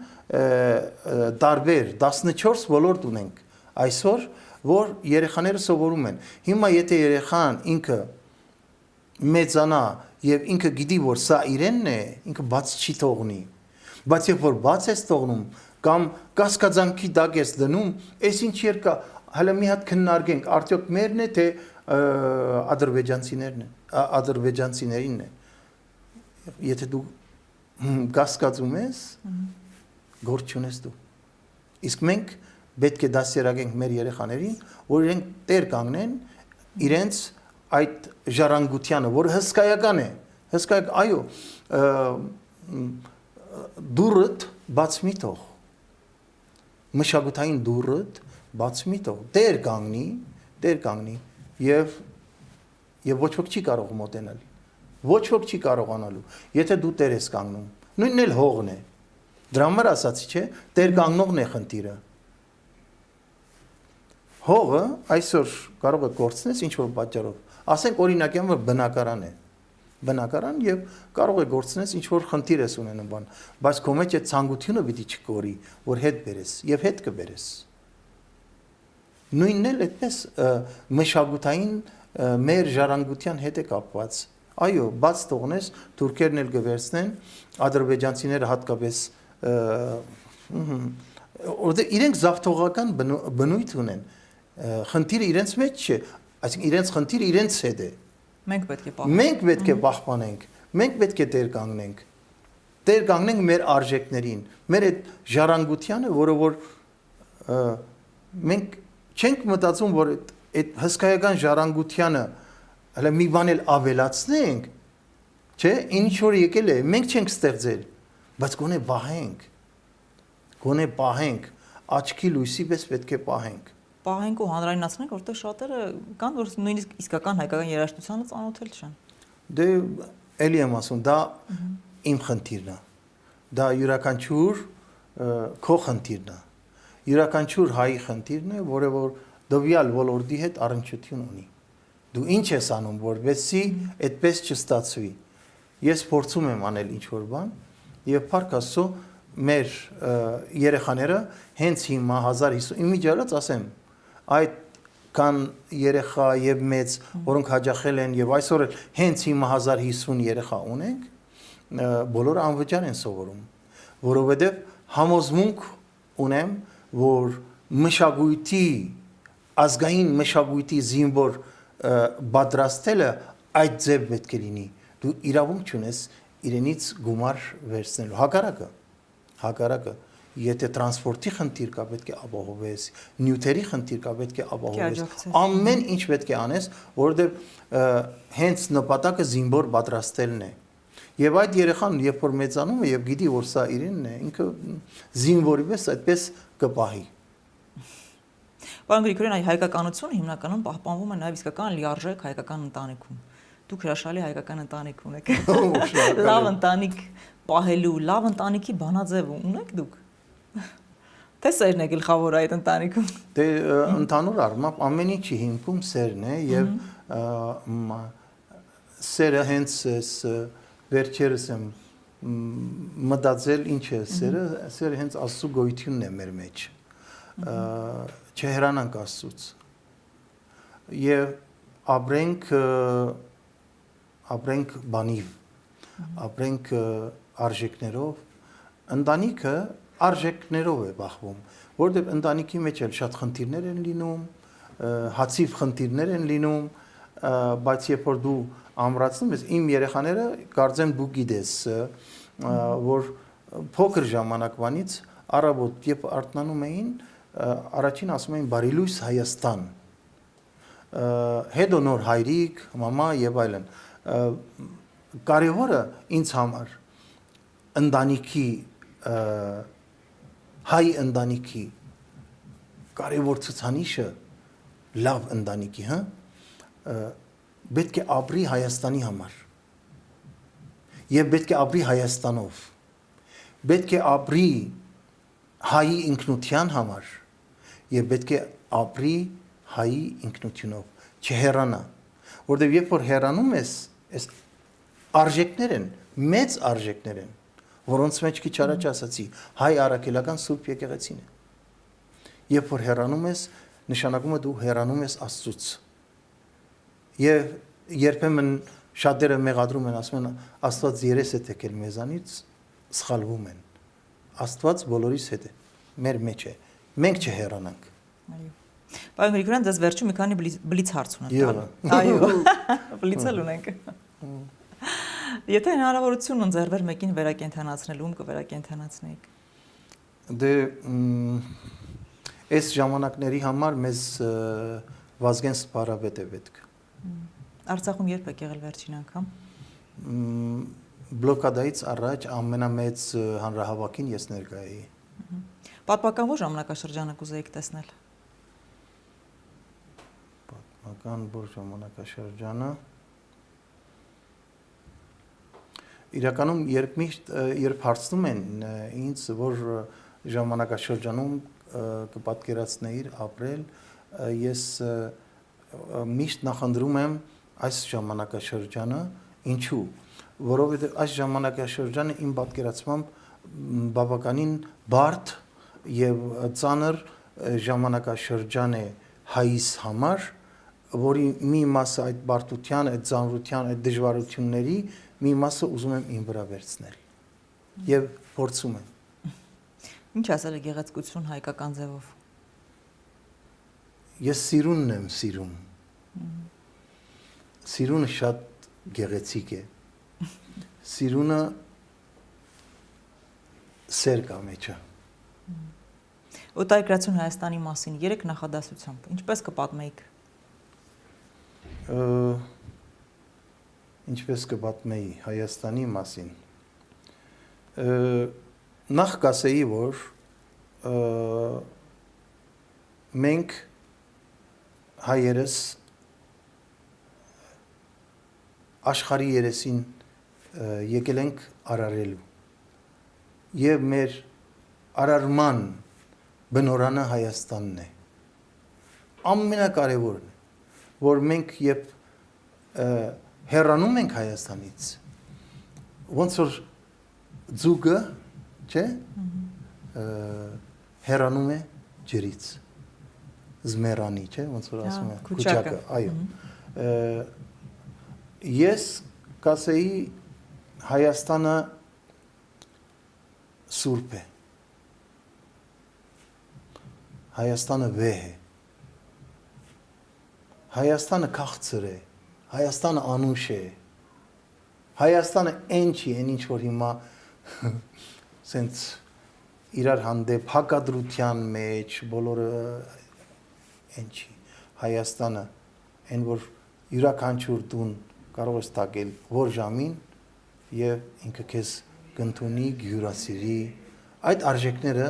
տարբեր 14 ոլորտ ունենք այսօր որ երեխաները սովորում են հիմա եթե երեխան ինքը մեծանա եւ ինքը գիտի որ սա իրենն է ինքը բաց չի թողնի բայց երբ որ բաց ես թողնում կամ կասկածանքի տակ ես դնում այս ինչ երկա հələ մի հատ քննարկենք արդյոք մերն է թե ադրբեջանցիներինն է եթե դու կասկածում ես գործ չունես դու իսկ մենք պետք է դասերակենք մեր երեխաներին որ իրենք տեր կանգնեն իրենց այդ ժառանգությանը, որ հսկայական է, հսկայական, այո, դուրըդ բաց մի թող, մշակութային դուրըդ բաց մի թող, տեր կանգնի, և ոչ ոք չի կարող մոտենալ, ոչ ոք չի կարողանալու, եթե դու տեր ես կանգնում, նույնն էլ հողն է, դրա համար ասացի չէ, տեր կանգնողն է խնդիրը, հողը այսօր կարող է կորցնես ինչ-որ պատճառով, ասենք օրինակի համար բնակարան է, բնակարան եւ կարող է գործնես ինչ որ խնդիր ես ունենում բան, բայց քո մեջ այդ ցանկությունը պիտի չկորի, որ հետ բերես եւ հետ կբերես։ Նույնն էլ այդպես մշակութային մեր ժառանգության հետ է կապված։ Այո, բաց թողնես, թուրքերն էլ կվերցնեն, ադրբեջանցիները հատկապես որտեղ իրենք զավթողական բնույթ ունեն, խնդիրը իրենց մեջ չէ, այսինքն իրենց խնդիրը իրենց հետ է։ Մենք պետք է պահպանենք, մենք պետք է տեր կանգնենք մեր արժեքներին, մեր այդ ժառանգությանը, որը որ մենք չենք մտածում, որ այդ հսկայական ժառանգությանը հələ մի բան էլ ավելացնենք, չէ, ինչ որ եկել է, մենք չենք ստեղծել, բայց գոնե պահենք, աչքի լույսի պես պետք է պահենք ու հանրայնացնենք, որտեղ շատերը կան, որ նույնիսկ իսկական հայկական երաժշտությանը ծանոթել չեն։ Դե էլի եմ ասում, դա իմ խնդիրն է։ Դա յուրաքանչյուր քո խնդիրն է։ Յուրաքանչյուր հայի խնդիրն է, որը որ դվյալ ոլորտի հետ առնչություն ունի։ Դու ինչ ես անում, որովհետեւ այդպես չստացվի։ Ես փորձում եմ անել ինչ-որ բան, եւ փառք Աստծո մեր երեխաները հենց հիմա 1050 իմիջիալից ասեմ այդ կան երեխա եւ մեծ, որոնք հաջողել են եւ այսօր էլ հենց հիմա 1050 երեխա ունենք, բոլորը անվճար են սովորում, որովհետեւ համոզմունք ունեմ, որ մշակույթի ազգային մշակույթի զինվոր պատրաստելը այդ ձև պետք է լինի դու իրավունք չունես իրենից գումար վերցնելու հակառակը եթե տրանսպորտի խնդիր կա պետք է ապահովես նյութերի խնդիր կա պետք է ապահովես ամեն ինչ պետք է անես որովհետև հենց նպատակը զինվոր պատրաստելն է եւ այդ երեխան երբ որ մեծանում է եւ գիտի որ սա իրենն է ինքը զինվորի պես այդպես կպահի Պարոն Գրիգորյան, այ հայկականությունը հիմնականում պահպանվում է նաև իսկական լիարժեք հայկական ընտանիքում։ Դուք հրաշալի հայկական ընտանիք ունեք։ Լավ ընտանիք պահելու, լավ ընտանիքի բանաձև ունեք դուք։ Թե սերն է գլխավոր այդ ընտանիքում։ Դե ընդհանուր առմամբ ամեն ինչի հիմքում սերն է եւ սերը հենց վերջերս եմ մտածել ինչ է սերը հենց Աստծո գոյությունն է մեր մեջ չհերանանք Աստծուց եւ ապրենք բանիվ ապրենք արժեքներով ընտանիքը արժեքներով է բախվում որովհետեւ ընտանիքի մեջ էլ շատ խնդիրներ են լինում հացիվ խնդիրներ են լինում բայց երբ որ դու ամրացնում ես իմ երեխաները կարծեմ դու գիտես որ փոքր ժամանակվանից առավոտ երբ արթնանում էին առաջին ասում էին բարի լույս Հայաստան հետո նոր հայրիկ մամա եւ այլն կարևորը ինձ համար ընտանիքի հայ ընտանիքի կարևոր ցուցանիշը լավ ընտանիքի պետք է ապրի Հայաստանի համար եւ պետք է ապրի Հայաստանով պետք է ապրի հայի ինքնության համար եւ պետք է ապրի հայի ինքնությունով չհեռանա որովհետեւ երբ որ հեռանում ես այս արժեքներ են մեծ արժեքներ են որոնց մեջ քիչ առաջ ասացի հայ առաքելական սուրբ եկեղեցին է երբ որ հեռանում ես նշանակում է դու հեռանում ես Աստծուց եւ երբեմն շատերը մեղադրում են ասում են Աստված երես է թեքել մեզանից սխալվում են Աստված բոլորիս հետ է մեր մեջ է մենք չհեռանանք այո Պարոն Գրիգորյան դες վերջում մի քանի բլից հարց ունենք այո բլիցել ունենք Եթե հնարավորություն ընձեռվեր մեկին վերակենդանացնելու, ում կվերակենդանացնեիք Դե այս ժամանակների համար մեզ Վազգեն Սպարավետ է պետք Արցախում երբ եք եղել վերջին անգամ Բլոկադայից առաջ ամենամեծ հանրահավաքին ես ներկա էի Պատմական որ ժամանակաշրջանը կուզեիք տեսնել Պատմական որ ժամանակաշրջանը Իրականում երբ հարցնում են ինձ որ ժամանակաշրջանում կպատկերացնեիր ապրել ես միշտ նախընտրում եմ այս ժամանակաշրջանը ինչու որովհետև այս ժամանակաշրջանը իմ պատկերացմամբ բավականին բարդ եւ ծանր ժամանակաշրջան է հայիս համար որի մի մասը այդ բարդության, այդ ծանրության, այդ դժվարությունների մի մասը ուզում եմ իմ վրա վերցնել եւ փորձում եմ Ինչ ասել է գեղեցկություն հայկական ձևով Ես սիրունն եմ սիրում Սիրունը շատ գեղեցիկ է Սիրունը սեր կա մեջը Օտարերկրացիոն Հայաստանի մասին 3 նախադասությամբ ինչպես կպատմեիք Ինչպես կպատմեի Հայաստանի մասին Նախ կասեի որ մենք հայերս աշխարհի երեսին եկել ենք արարելու եւ մեր արարման բնորանը Հայաստանն է ամենակարևորն որ մենք երբ հեռանում ենք Հայաստանից ոնց որ ձուկը չէ հեռանում է ջրից զմերանի չէ ոնց որ ասում են քուչակը այո ես կասեի Հայաստանը սուրբ է Հայաստանը վեհ է։ Հայաստանը քաղցր է, Հայաստանը անուշ է, Հայաստանը այն չի, այն ինչ որ հիմա սենց իրար հանդեպ հակադրության մեջ բոլորը այն չի։ Հայաստանը այն որ յուրաքանչյուր տուն կարող ես տակել որ ժամին եւ ինքը քեզ կընդունի, հյուրասիրի, այդ արժեքները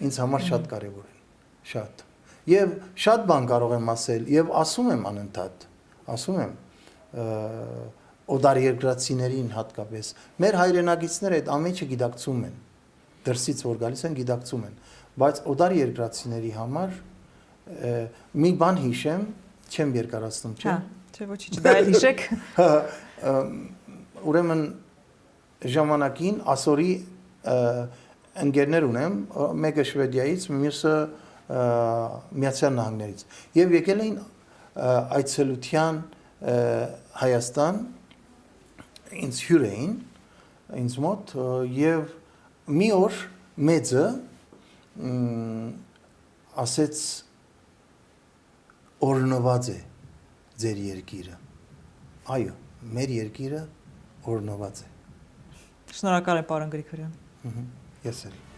ինձ համար շատ կարեւոր են, շատ։ Եվ շատ բան կարող եմ ասել եւ ասում եմ անընդհատ, ասում եմ օդար երկրացիներին հատկապես մեր հայրենագիցները այդ ամենը գիտակցում են դրսից որ գալիս են գիտակցում են բայց օդար երկրացիների համար մի բան հիշեմ չեմ երկարացնում չէ չէ ոչինչ դա էլ հիշեք ուրեմն ժամանակին ասորի ընկերներ ունեմ մեկը շվեդիայից մյուսը Միացյալ Նահանգներից եւ եկել էին այցելության Հայաստան ինձ հյուր էին ինձ մոտ եւ մի օր մեծը ասեց օրնոված է ձեր երկիրը այո մեր երկիրը օրնոված է Շնորհակալ եմ պարոն Գրիգորյան Ես էլ